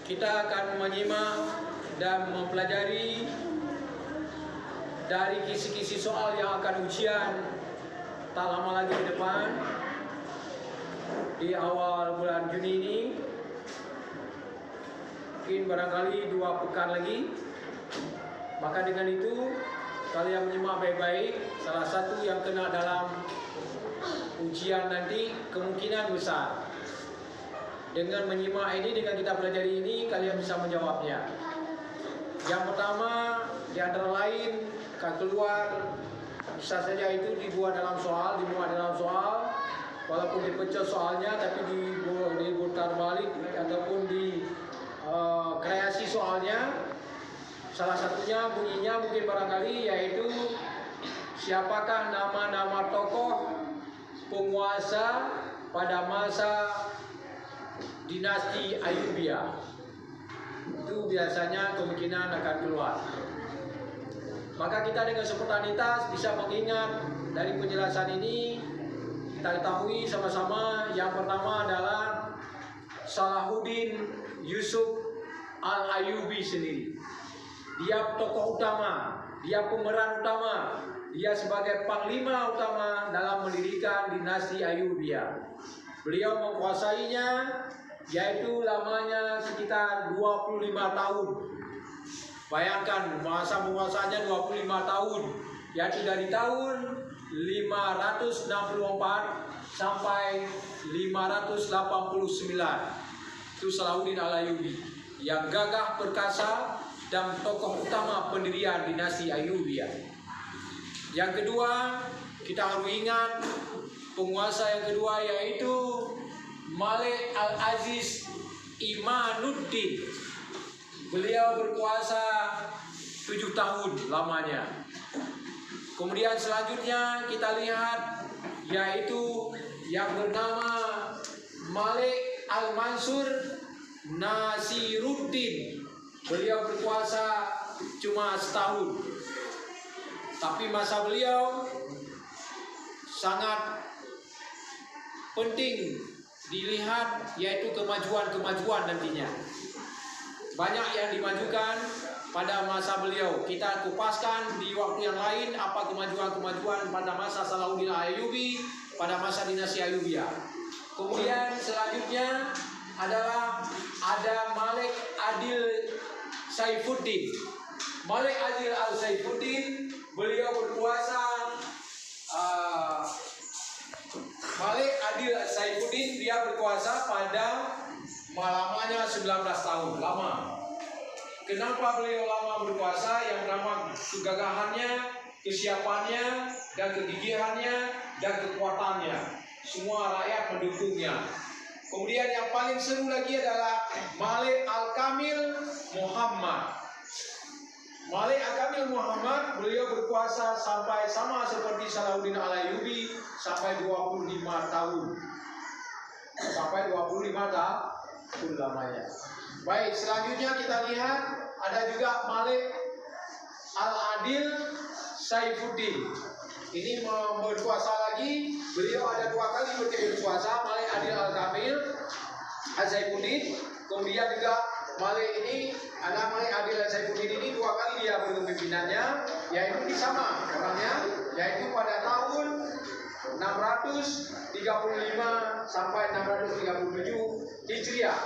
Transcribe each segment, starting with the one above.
kita akan menyimak dan mempelajari dari kisi-kisi soal yang akan ujian tak lama lagi ke depan di awal bulan Juni ini. Mungkin barangkali 2 pekan lagi. Maka dengan itu kalian menyimak baik-baik. Salah satu yang kena dalam ujian nanti kemungkinan besar. Dengan menyimak ini, dengan kita pelajari ini, kalian bisa menjawabnya. Yang pertama, di antara lain, akan keluar bisa saja itu dibuat dalam soal, dimuat dalam soal, walaupun dipecah soalnya, tapi diputar balik ataupun di kreasi soalnya. Salah satunya bunyinya mungkin barangkali yaitu siapakah nama-nama tokoh penguasa pada masa dinasti Ayyubiyah. Itu biasanya kemungkinan akan keluar. Maka kita dengan spontanitas bisa mengingat dari penjelasan ini. Kita ketahui sama-sama yang pertama adalah Salahuddin Yusuf Al-Ayyubi sendiri. Dia tokoh utama, dia pemeran utama, dia sebagai panglima utama dalam mendirikan dinasti Ayyubiyah. Beliau menguasainya, yaitu lamanya sekitar 25 tahun. Bayangkan masa penguasaannya 25 tahun, yaitu dari tahun 564 sampai 589. Itu Salahuddin Al-Ayyubi yang gagah perkasa dan tokoh utama pendirian dinasti Ayyubiyah. Yang kedua, kita harus ingat penguasa yang kedua yaitu Malik Al-Aziz Imanuddin. Beliau berkuasa 7 tahun lamanya. Kemudian selanjutnya kita lihat yaitu yang bernama Malik Al-Mansur Nasiruddin. Beliau berkuasa cuma setahun, tapi masa beliau sangat penting dilihat, yaitu kemajuan-kemajuan nantinya. Banyak yang dimajukan pada masa beliau. Kita kupaskan di waktu yang lain apa kemajuan-kemajuan pada masa Salahuddin Ayyubi, pada masa dinasti Ayyubiyah. Kemudian selanjutnya adalah ada Malik Adil Saifuddin. Malik Adil Al-Saifuddin, beliau berkuasa Malik Adil Saifuddin, dia berkuasa pada lamanya 19 tahun, lama. Kenapa beliau lama berkuasa? Yang pertama kegagahannya, kesiapannya, dan kegigihannya, dan kekuatannya. Semua rakyat mendukungnya. Kemudian yang paling seru lagi adalah Malik Al-Kamil Muhammad. Malik Al-Kamil Muhammad, beliau berkuasa sampai sama seperti Salahuddin Al-Ayyubi sampai 25 tahun. Sampai 25 tahun lamanya. Baik, selanjutnya kita lihat ada juga Malik Al-Adil Saifuddin. Ini berkuasa lagi. Beliau ada 2 kali berkuasa, Malik Adil Al-Kamil Al-Saifuddin. Kemudian juga Malik ini, ada Malik Adil Al-Saifuddin ini 2 kali dia berpimpinannya, yaitu di sama orangnya, yaitu pada tahun 635 sampai 637 Hijriah.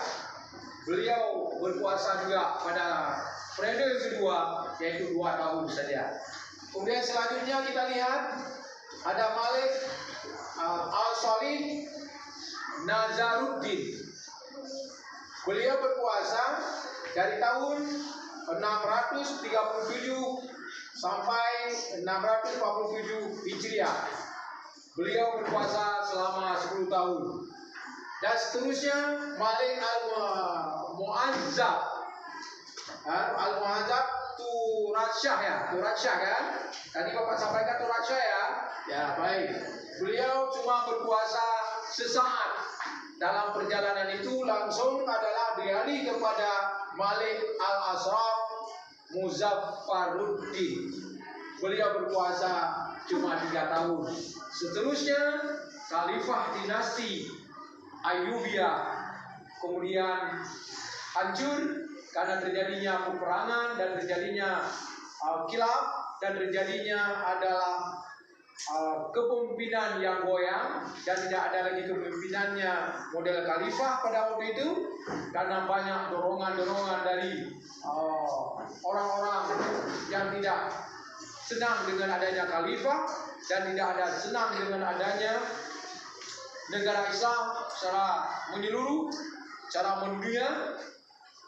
Beliau berkuasa juga pada periode kedua, yaitu 2 tahun saja. Kemudian selanjutnya kita lihat ada Malik Al-Salih Nazaruddin. Beliau berkuasa dari tahun 637 sampai 647 Hijriah. Beliau berkuasa selama 10 tahun. Dan seterusnya Malik Al-Mu'azzab. Al-Mu'azzab Turasyah ya, Turasyah kan? Tadi Bapak sampaikan Turasyah ya. Ya baik. Beliau cuma berkuasa sesaat. Dalam perjalanan itu langsung adalah dialih kepada Malik Al-Asraf Muzaffaruddin. Beliau berkuasa cuma 3 tahun. Seterusnya Khalifah dinasti Ayyubiyah. Kemudian hancur karena terjadinya peperangan dan terjadinya kilap dan terjadinya adalah kepemimpinan yang goyang dan tidak ada lagi kepemimpinannya model khalifah pada waktu itu karena banyak dorongan-dorongan dari orang-orang yang tidak senang dengan adanya khalifah dan tidak ada senang dengan adanya negara Islam secara menyeluruh, secara mendunia.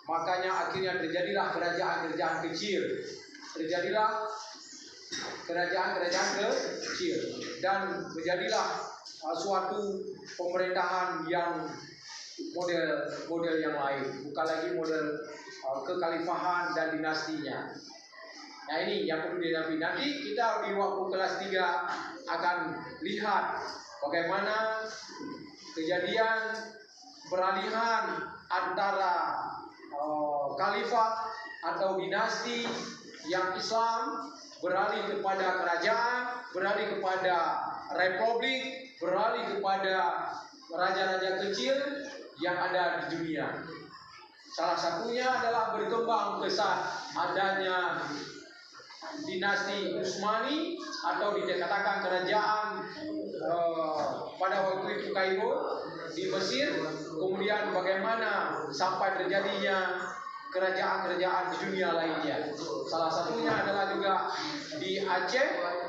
Makanya akhirnya terjadilah kerajaan-kerajaan kecil, terjadilah kerajaan-kerajaan kecil dan menjadilah suatu pemerintahan yang model yang lain, bukan lagi model kekhalifahan dan dinastinya. Nah ini yang perlu dihadapi. Nanti kita di waktu kelas 3 akan lihat bagaimana kejadian peralihan antara khalifah atau dinasti yang Islam beralih kepada kerajaan, beralih kepada republik, beralih kepada raja-raja kecil yang ada di dunia. Salah satunya adalah berkembang pesat adanya dinasti Utsmani atau dikatakan kerajaan pada waktu itu Kairo di Mesir. Kemudian bagaimana sampai terjadinya kerajaan-kerajaan di dunia lainnya. Salah satunya adalah juga di Aceh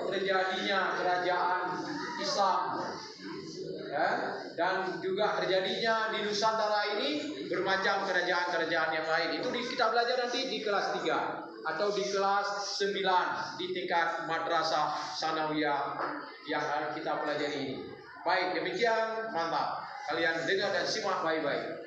terjadinya kerajaan Islam, ya, dan juga terjadinya di Nusantara ini bermacam kerajaan-kerajaan yang lain. Itu kita belajar nanti di kelas 3 atau di kelas 9 di tingkat madrasah sanawiyah yang kita pelajari ini. Baik, demikian, mantap. Kalian dengar dan simak baik-baik.